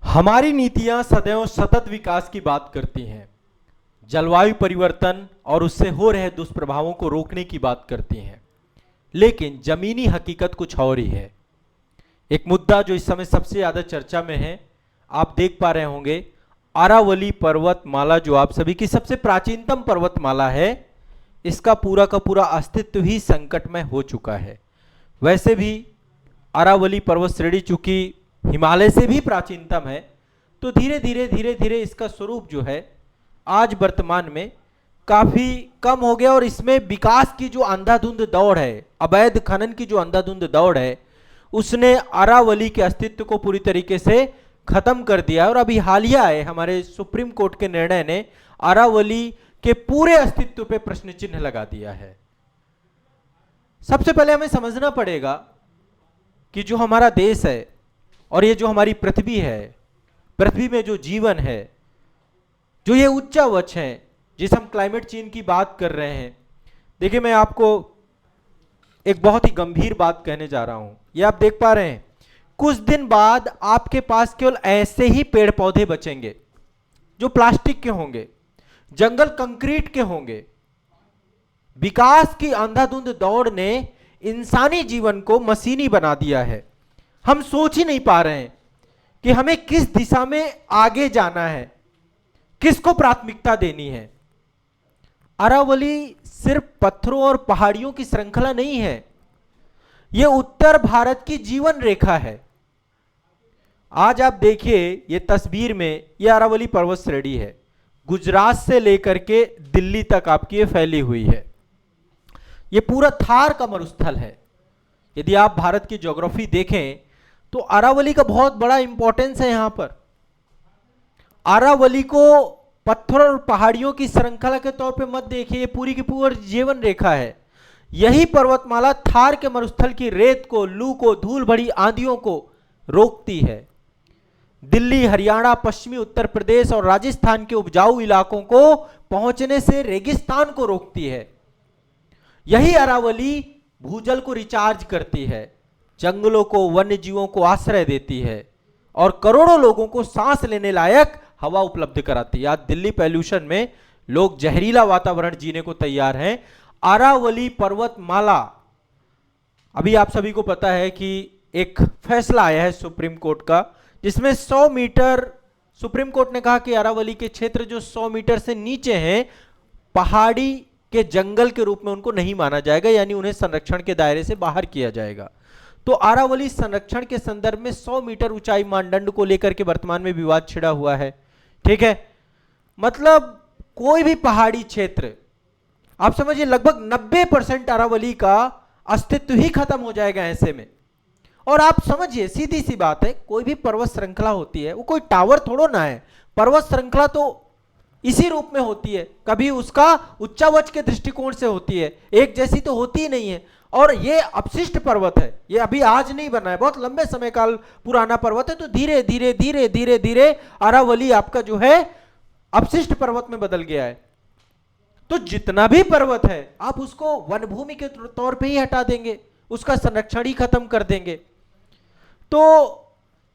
हमारी नीतियां सदैव सतत विकास की बात करती हैं, जलवायु परिवर्तन और उससे हो रहे दुष्प्रभावों को रोकने की बात करती हैं, लेकिन जमीनी हकीकत कुछ और ही है। एक मुद्दा जो इस समय सबसे ज्यादा चर्चा में है, आप देख पा रहे होंगे, अरावली पर्वतमाला जो आप सभी की सबसे प्राचीनतम पर्वतमाला है, इसका पूरा का पूरा अस्तित्व ही संकट में हो चुका है। वैसे भी अरावली पर्वत श्रेणी चूंकि हिमालय से भी प्राचीनतम है, तो धीरे धीरे इसका स्वरूप जो है आज वर्तमान में काफी कम हो गया और इसमें विकास की जो अंधाधुंध दौड़ है, अवैध खनन की जो अंधाधुंध दौड़ है, उसने अरावली के अस्तित्व को पूरी तरीके से खत्म कर दिया। और अभी हालिया है हमारे सुप्रीम कोर्ट के निर्णय ने अरावली के पूरे अस्तित्व पे प्रश्न चिन्ह लगा दिया है। सबसे पहले हमें समझना पड़ेगा कि जो हमारा देश है और ये जो हमारी पृथ्वी है, पृथ्वी में जो जीवन है, जो ये उच्चावच है, जिस हम क्लाइमेट चेंज की बात कर रहे हैं, देखिए मैं आपको एक बहुत ही गंभीर बात कहने जा रहा हूं। ये आप देख पा रहे हैं, कुछ दिन बाद आपके पास केवल ऐसे ही पेड़ पौधे बचेंगे जो प्लास्टिक के होंगे, जंगल कंक्रीट के होंगे। विकास की अंधाधुंध दौड़ ने इंसानी जीवन को मशीनी बना दिया है। हम सोच ही नहीं पा रहे हैं कि हमें किस दिशा में आगे जाना है, किसको प्राथमिकता देनी है। अरावली सिर्फ पत्थरों और पहाड़ियों की श्रृंखला नहीं है, यह उत्तर भारत की जीवन रेखा है। आज आप देखिए ये तस्वीर में, यह अरावली पर्वत श्रेणी है, गुजरात से लेकर के दिल्ली तक आपकी ये फैली हुई है। यह पूरा थार का मरुस्थल है। यदि आप भारत की ज्योग्राफी देखें तो अरावली का बहुत बड़ा इंपॉर्टेंस है। यहां पर अरावली को पत्थर और पहाड़ियों की श्रृंखला के तौर पे मत देखिए, ये पूरी की पूरी जीवन रेखा है। यही पर्वतमाला थार के मरुस्थल की रेत को, लू को, धूल भरी आंधियों को रोकती है। दिल्ली, हरियाणा, पश्चिमी उत्तर प्रदेश और राजस्थान के उपजाऊ इलाकों को पहुंचने से रेगिस्तान को रोकती है। यही अरावली भूजल को रिचार्ज करती है, जंगलों को, वन्य जीवों को आश्रय देती है और करोड़ों लोगों को सांस लेने लायक हवा उपलब्ध कराती है। आज दिल्ली पॉल्यूशन में लोग जहरीला वातावरण जीने को तैयार हैं। अरावली पर्वतमाला, अभी आप सभी को पता है कि एक फैसला आया है सुप्रीम कोर्ट का, जिसमें 100 मीटर, सुप्रीम कोर्ट ने कहा कि अरावली के क्षेत्र जो 100 मीटर से नीचे हैं, पहाड़ी के जंगल के रूप में उनको नहीं माना जाएगा, यानी उन्हें संरक्षण के दायरे से बाहर किया जाएगा। तो अरावली संरक्षण के संदर्भ में 100 मीटर ऊंचाई मानदंड को लेकर के वर्तमान में विवाद छिड़ा हुआ है। ठीक है, मतलब कोई भी पहाड़ी क्षेत्र, आप समझिए लगभग 90% अरावली का अस्तित्व ही खत्म हो जाएगा ऐसे में। और आप समझिए, सीधी सी बात है, कोई भी पर्वत श्रृंखला होती है, वो कोई टावर थोड़ो ना है। पर्वत श्रृंखला तो इसी रूप में होती है, कभी उसका उच्चावच के दृष्टिकोण से होती है, एक जैसी तो होती ही नहीं है। और ये अपशिष्ट पर्वत है, ये अभी आज नहीं बना है, बहुत लंबे समय काल पुराना पर्वत है। तो धीरे धीरे अरावली आपका जो है अपशिष्ट पर्वत में बदल गया है। तो जितना भी पर्वत है आप उसको वनभूमि के तौर पे ही हटा देंगे, उसका संरक्षण ही खत्म कर देंगे। तो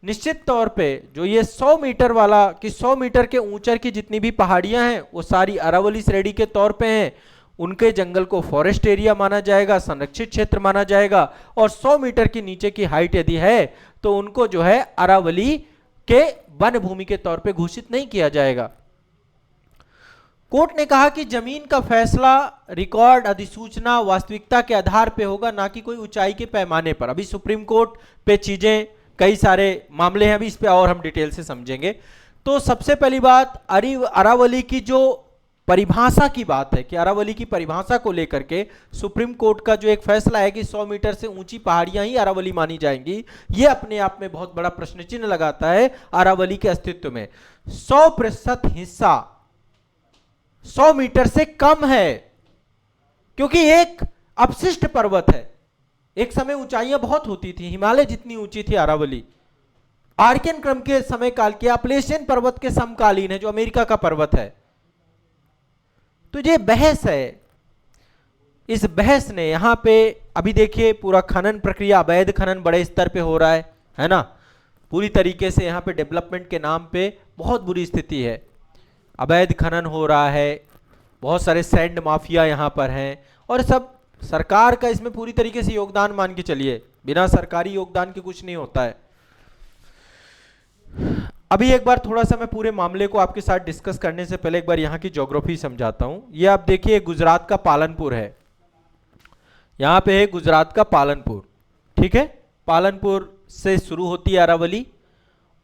निश्चित तौर पे जो ये 100 मीटर वाला कि 100 मीटर के ऊंचाई की जितनी भी पहाड़ियां हैं वो सारी अरावली श्रेणी के तौर पे हैं। उनके जंगल को फॉरेस्ट एरिया माना जाएगा, संरक्षित क्षेत्र माना जाएगा। और 100 मीटर के नीचे की हाइट यदि है तो उनको जो है अरावली के वन भूमि के तौर पे घोषित नहीं किया जाएगा। कोर्ट ने कहा कि जमीन का फैसला रिकॉर्ड, अधिसूचना, वास्तविकता के आधार पे होगा, ना कि कोई ऊंचाई के पैमाने पर। अभी सुप्रीम कोर्ट पे चीजें, कई सारे मामले हैं, अभी इस पे और हम डिटेल से समझेंगे। तो सबसे पहली बात, अरावली की जो परिभाषा की बात है कि अरावली की परिभाषा को लेकर के सुप्रीम कोर्ट का जो एक फैसला है कि 100 मीटर से ऊंची पहाड़ियां ही अरावली मानी जाएंगी, यह अपने आप में बहुत बड़ा प्रश्न चिन्ह लगाता है अरावली के अस्तित्व में। 100% हिस्सा 100 मीटर से कम है, क्योंकि एक अपशिष्ट पर्वत है। एक समय ऊंचाइयां बहुत होती थी, हिमालय जितनी ऊंची थी अरावली, आर्कियन क्रम के समय काल के अपलेशियन पर्वत के समकालीन है, जो अमेरिका का पर्वत है। तो ये बहस है, इस बहस ने यहां पे अभी देखिए पूरा खनन प्रक्रिया, अवैध खनन बड़े स्तर पे हो रहा है ना। पूरी तरीके से यहाँ पे डेवलपमेंट के नाम पे बहुत बुरी स्थिति है, अवैध खनन हो रहा है, बहुत सारे सैंड माफिया यहाँ पर हैं, और सब सरकार का इसमें पूरी तरीके से योगदान मान के चलिए, बिना सरकारी योगदान के कुछ नहीं होता है। अभी एक बार थोड़ा सा मैं पूरे मामले को आपके साथ डिस्कस करने से पहले एक बार यहाँ की ज्योग्राफी समझाता हूँ। ये आप देखिए गुजरात का पालनपुर है, यहाँ पे है गुजरात का पालनपुर, ठीक है। पालनपुर से शुरू होती है अरावली,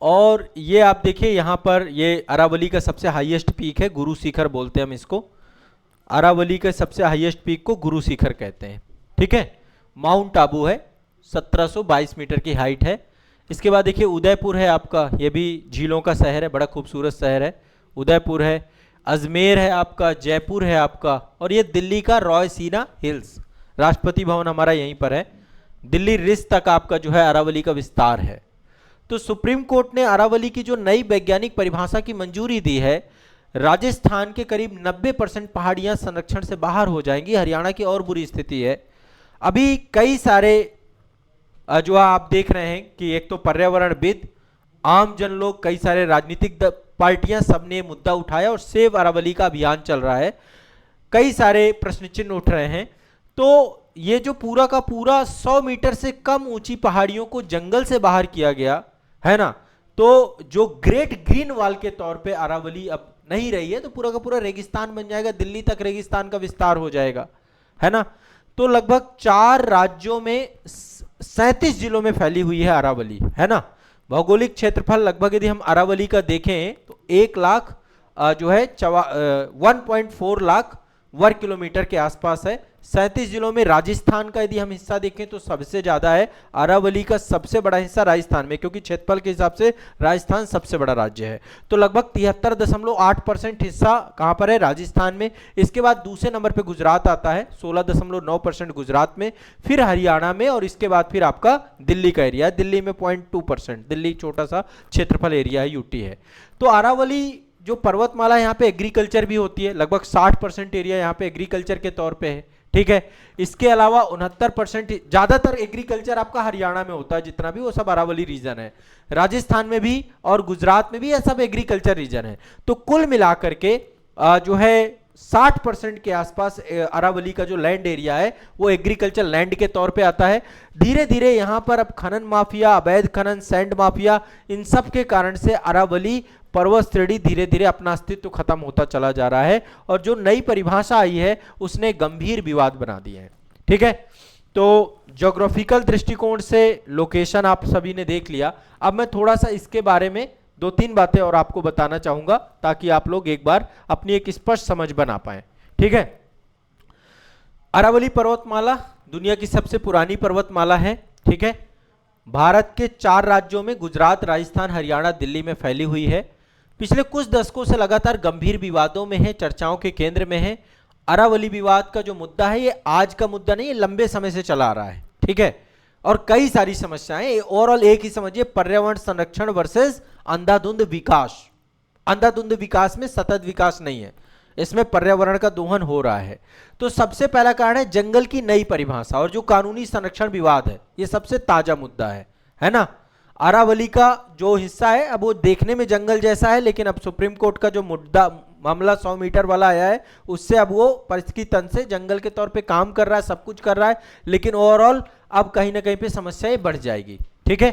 और ये आप देखिए यहाँ पर ये अरावली का सबसे हाईएस्ट पीक है, गुरु शिखर बोलते हैं हम इसको। अरावली के सबसे हाईएस्ट पीक को गुरु शिखर कहते हैं, ठीक है। माउंट आबू है, 1722 मीटर की हाइट है। इसके बाद देखिए उदयपुर है आपका, ये भी झीलों का शहर है, बड़ा खूबसूरत शहर है, उदयपुर है। अजमेर है आपका, जयपुर है आपका, और ये दिल्ली का रॉयसीना हिल्स, राष्ट्रपति भवन हमारा यहीं पर है। दिल्ली रिज तक आपका जो है अरावली का विस्तार है। तो सुप्रीम कोर्ट ने अरावली की जो नई वैज्ञानिक परिभाषा की मंजूरी दी है, राजस्थान के करीब 90% पहाड़ियां संरक्षण से बाहर हो जाएंगी। हरियाणा की और बुरी स्थिति है। अभी कई सारे जो आप देख रहे हैं कि एक तो पर्यावरणविद, आम जन लोग, कई सारे राजनीतिक पार्टियां, सबने ये मुद्दा उठाया और सेव अरावली का अभियान चल रहा है। कई सारे प्रश्न चिन्ह उठ रहे हैं। तो ये जो पूरा का पूरा 100 मीटर से कम ऊंची पहाड़ियों को जंगल से बाहर किया गया है ना, तो जो ग्रेट ग्रीन वॉल के तौर पे अरावली अब नहीं रही है, तो पूरा का पूरा रेगिस्तान बन जाएगा, दिल्ली तक रेगिस्तान का विस्तार हो जाएगा, है ना। तो लगभग 4 राज्यों में 37 जिलों में फैली हुई है अरावली, है ना। भौगोलिक क्षेत्रफल लगभग यदि हम अरावली का देखें तो 1 लाख जो है 1.4 लाख वर्ग किलोमीटर के आसपास है। 37 जिलों में राजस्थान का यदि हम हिस्सा देखें तो सबसे ज्यादा है। अरावली का सबसे बड़ा हिस्सा राजस्थान में, क्योंकि क्षेत्रफल के हिसाब से राजस्थान सबसे बड़ा राज्य है। तो लगभग 73.8% हिस्सा कहां पर है? राजस्थान में। इसके बाद दूसरे नंबर पे गुजरात आता है, 16.9% गुजरात में, फिर हरियाणा में, और इसके बाद फिर आपका दिल्ली का एरिया है। दिल्ली में 0.2%, दिल्ली छोटा सा क्षेत्रफल एरिया है, यूटी है। तो अरावली जो पर्वतमाला, यहाँ पे एग्रीकल्चर भी होती है, लगभग 60% एरिया यहाँ पे एग्रीकल्चर के तौर पे है, ठीक है। इसके अलावा 69% ज्यादातर एग्रीकल्चर आपका हरियाणा में होता है, जितना भी वो सब अरावली रीजन है। राजस्थान में भी और गुजरात में भी ये सब एग्रीकल्चर रीजन है। तो कुल मिलाकर के जो है 60% के आसपास अरावली का जो लैंड एरिया है वो एग्रीकल्चर लैंड के तौर पे आता है। धीरे धीरे यहाँ पर अब खनन माफिया, अवैध खनन, सैंड माफिया, इन सब के कारण से अरावली पर्वत श्रेणी धीरे धीरे अपना अस्तित्व खत्म होता चला जा रहा है, और जो नई परिभाषा आई है उसने गंभीर विवाद बना दिए हैं, ठीक है। तो ज्योग्राफिकल दृष्टिकोण से लोकेशन आप सभी ने देख लिया। अब मैं थोड़ा सा इसके बारे में 2-3 बातें और आपको बताना चाहूंगा, ताकि आप लोग एक बार अपनी एक स्पष्ट समझ बना पाए, ठीक है। अरावली पर्वतमाला दुनिया की सबसे पुरानी पर्वतमाला है, ठीक है। भारत के 4 राज्यों में, गुजरात, राजस्थान, हरियाणा, दिल्ली में फैली हुई है। पिछले कुछ दशकों से लगातार गंभीर विवादों में है, चर्चाओं के केंद्र में है। अरावली विवाद का जो मुद्दा है ये आज का मुद्दा नहीं, ये लंबे समय से चला आ रहा है, ठीक है। और कई सारी समस्याएं, ओवरऑल एक ही समझिए, पर्यावरण संरक्षण वर्सेस अंधाधुंध विकास। अंधाधुंध विकास में सतत विकास नहीं है, इसमें पर्यावरण का दोहन हो रहा है। तो सबसे पहला कारण है जंगल की नई परिभाषा और जो कानूनी संरक्षण विवाद है, ये सबसे ताजा मुद्दा है ना। अरावली का जो हिस्सा है अब वो देखने में जंगल जैसा है, लेकिन अब सुप्रीम कोर्ट का जो मुद्दा मामला 100 मीटर वाला आया है, उससे अब वो परिस्थिति तंत्र से जंगल के तौर पे काम कर रहा है, सब कुछ कर रहा है, लेकिन ओवरऑल अब कहीं ना कहीं पे समस्याएं बढ़ जाएगी, ठीक है।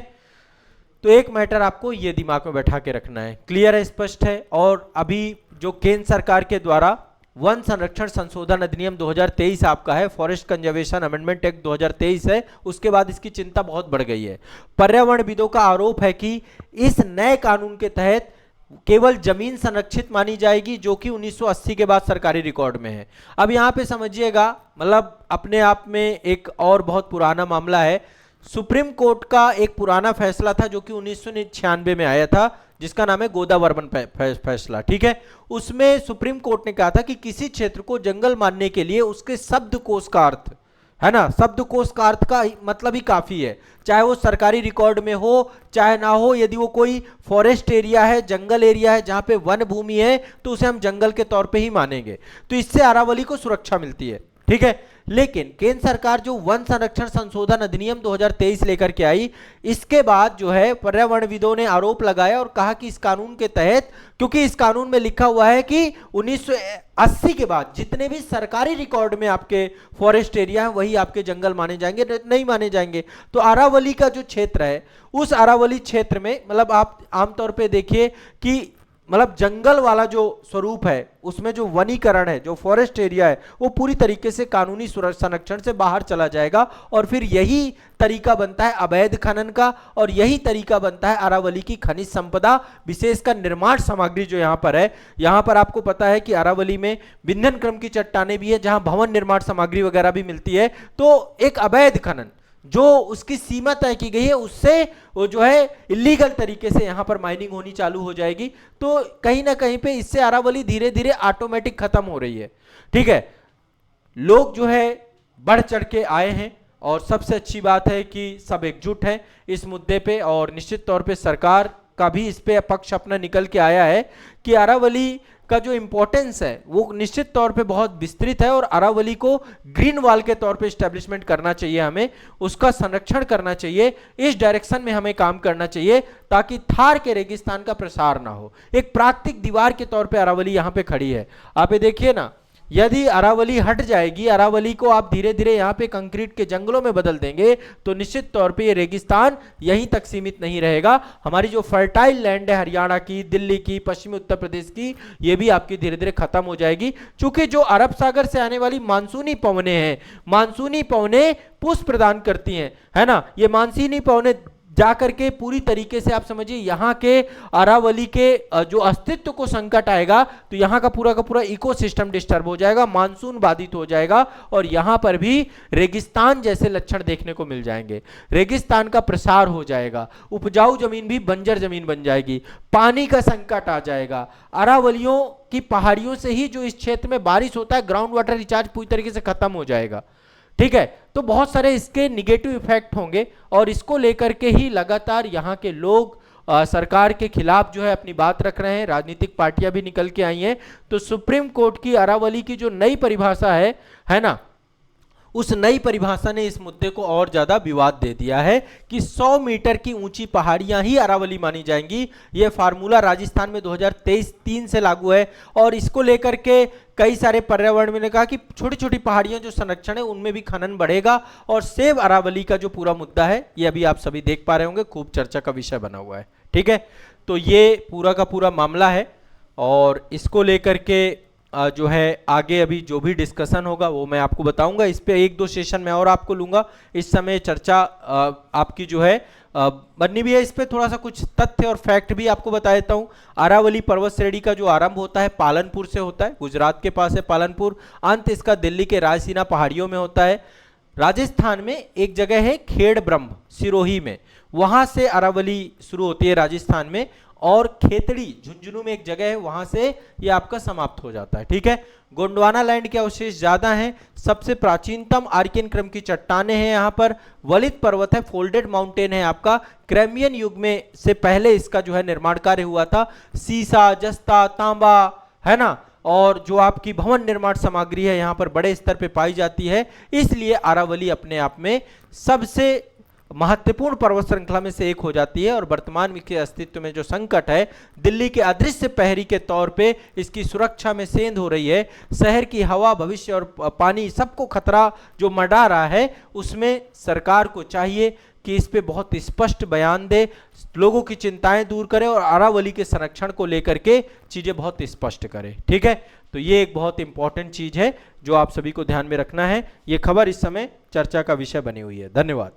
तो एक मैटर आपको ये दिमाग में बैठा के रखना है, क्लियर है, स्पष्ट है। और अभी जो केंद्र सरकार के द्वारा वन संरक्षण संशोधन अधिनियम 2023 आपका है, फॉरेस्ट कंजर्वेशन अमेंडमेंट एक्ट 2023 है, उसके बाद इसकी चिंता बहुत बढ़ गई है। पर्यावरणविदों का आरोप है कि इस नए कानून के तहत केवल जमीन संरक्षित मानी जाएगी, जो कि 1980 के बाद सरकारी रिकॉर्ड में है। अब यहाँ पे समझिएगा, मतलब अपने आप में एक और बहुत पुराना मामला है। सुप्रीम कोर्ट का एक पुराना फैसला था जो कि 1996 में आया था, जिसका नाम है गोदावर्मन फैसला, ठीक है। उसमें सुप्रीम कोर्ट ने कहा था कि किसी क्षेत्र को जंगल मानने के लिए उसके शब्दकोश का अर्थ, है ना, शब्दकोश का अर्थ का मतलब ही काफी है, चाहे वो सरकारी रिकॉर्ड में हो चाहे ना हो। यदि वो कोई फॉरेस्ट एरिया है, जंगल एरिया है, जहां पे वन भूमि है, तो उसे हम जंगल के तौर पे ही मानेंगे। तो इससे अरावली को सुरक्षा मिलती है, ठीक है। लेकिन केंद्र सरकार जो वन संरक्षण संशोधन अधिनियम 2023 लेकर के आई, इसके बाद जो है पर्यावरणविदों ने आरोप लगाया और कहा कि इस कानून के तहत, क्योंकि इस कानून में लिखा हुआ है कि 1980 के बाद जितने भी सरकारी रिकॉर्ड में आपके फॉरेस्ट एरिया है वही आपके जंगल माने जाएंगे, नहीं माने जाएंगे। तो अरावली का जो क्षेत्र है, उस अरावली क्षेत्र में मतलब आप आमतौर पे देखिए कि मतलब जंगल वाला जो स्वरूप है, उसमें जो वनीकरण है, जो फॉरेस्ट एरिया है, वो पूरी तरीके से कानूनी संरक्षण से बाहर चला जाएगा। और फिर यही तरीका बनता है अवैध खनन का, और यही तरीका बनता है अरावली की खनिज संपदा, विशेषकर निर्माण सामग्री जो यहाँ पर है। यहाँ पर आपको पता है कि अरावली में विंध्यन क्रम की चट्टानें भी है, जहाँ भवन निर्माण सामग्री वगैरह भी मिलती है। तो एक अवैध खनन जो उसकी सीमा तय की गई है, उससे वो जो है इलीगल तरीके से यहां पर माइनिंग होनी चालू हो जाएगी। तो कहीं ना कहीं पे इससे अरावली धीरे धीरे ऑटोमेटिक खत्म हो रही है। ठीक है, लोग जो है बढ़ चढ़ के आए हैं और सबसे अच्छी बात है कि सब एकजुट है इस मुद्दे पे, और निश्चित तौर पे सरकार का भी इस पे पक्ष अपना निकल के आया है कि अरावली का जो इंपॉर्टेंस है वो निश्चित तौर पे बहुत विस्तृत है, और अरावली को ग्रीन वॉल के तौर पे एस्टेब्लिशमेंट करना चाहिए, हमें उसका संरक्षण करना चाहिए, इस डायरेक्शन में हमें काम करना चाहिए ताकि थार के रेगिस्तान का प्रसार ना हो। एक प्राकृतिक दीवार के तौर पे अरावली यहाँ पे खड़ी है। आप ये देखिए ना, यदि अरावली हट जाएगी, अरावली को आप धीरे धीरे यहाँ पे कंक्रीट के जंगलों में बदल देंगे, तो निश्चित तौर पे ये रेगिस्तान यहीं तक सीमित नहीं रहेगा। हमारी जो फर्टाइल लैंड है हरियाणा की, दिल्ली की, पश्चिमी उत्तर प्रदेश की, ये भी आपकी धीरे धीरे खत्म हो जाएगी। चूंकि जो अरब सागर से आने वाली मानसूनी पवनें हैं, मानसूनी पवनें पुष्प प्रदान करती हैं, है ना, ये मानसूनी पवनें जाकर के पूरी तरीके से आप समझिए यहाँ के अरावली के जो अस्तित्व को संकट आएगा, तो यहाँ का पूरा इकोसिस्टम डिस्टर्ब हो जाएगा, मानसून बाधित हो जाएगा, और यहाँ पर भी रेगिस्तान जैसे लक्षण देखने को मिल जाएंगे। रेगिस्तान का प्रसार हो जाएगा, उपजाऊ जमीन भी बंजर जमीन बन जाएगी, पानी का संकट आ जाएगा। अरावलियों की पहाड़ियों से ही जो इस क्षेत्र में बारिश होता है, ग्राउंड वाटर रिचार्ज पूरी तरीके से खत्म हो जाएगा। ठीक है, तो बहुत सारे इसके निगेटिव इफेक्ट होंगे, और इसको लेकर के ही लगातार यहाँ के लोग सरकार के खिलाफ जो है अपनी बात रख रहे हैं। राजनीतिक पार्टियां भी निकल के आई हैं। तो सुप्रीम कोर्ट की अरावली की जो नई परिभाषा है ना, उस नई परिभाषा ने इस मुद्दे को और ज्यादा विवाद दे दिया है कि 100 मीटर की ऊंची पहाड़ियां ही अरावली मानी जाएंगी। यह फार्मूला राजस्थान में 2023-3 से लागू है, और इसको लेकर के कई सारे पर्यावरण में ने कहा कि छोटी छोटी पहाड़ियां जो संरक्षण है उनमें भी खनन बढ़ेगा। और सेव अरावली का जो पूरा मुद्दा है, ये अभी आप सभी देख पा रहे होंगे, खूब चर्चा का विषय बना हुआ है। ठीक है, तो ये पूरा का पूरा मामला है, और इसको लेकर के जो है आगे अभी जो भी डिस्कशन होगा वो मैं आपको बताऊंगा। इस पे 1-2 सेशन में और आपको लूंगा। इस समय चर्चा आपकी जो है बननी भी है। इस पे थोड़ा सा कुछ तथ्य और फैक्ट भी आपको बता देता हूं। अरावली पर्वत श्रेणी का जो आरंभ होता है पालनपुर से होता है, गुजरात के पास है पालनपुर। अंत इसका दिल्ली के रायसीना पहाड़ियों में होता है। राजस्थान में एक जगह है खेड़ ब्रह्म सिरोही में, वहां से अरावली शुरू होती है राजस्थान में, और खेतड़ी झुंझुनू में एक जगह है, वहां से ये आपका समाप्त हो जाता है। ठीक है, गोंडवाना लैंड के अवशेष ज्यादा हैं। सबसे प्राचीनतम आर्कियन क्रम की चट्टानें हैं यहाँ पर। वलित पर्वत है, फोल्डेड माउंटेन है आपका। क्रेमियन युग में से पहले इसका जो है निर्माण कार्य हुआ था। सीसा, जस्ता, तांबा, है ना, और जो आपकी भवन निर्माण सामग्री है यहाँ पर बड़े स्तर पे पाई जाती है। इसलिए अरावली अपने आप में सबसे महत्वपूर्ण पर्वत श्रृंखला में से एक हो जाती है। और वर्तमान में के अस्तित्व में जो संकट है, दिल्ली के अदृश्य प्रहरी के तौर पे इसकी सुरक्षा में सेंध हो रही है। शहर की हवा, भविष्य और पानी सबको खतरा जो मंडरा रहा है, उसमें सरकार को चाहिए कि इस पे बहुत स्पष्ट बयान दे, लोगों की चिंताएं दूर करे, और अरावली के संरक्षण को लेकर के चीजें बहुत स्पष्ट करे। ठीक है, तो ये एक बहुत इंपॉर्टेंट चीज है जो आप सभी को ध्यान में रखना है। ये खबर इस समय चर्चा का विषय बनी हुई है। धन्यवाद।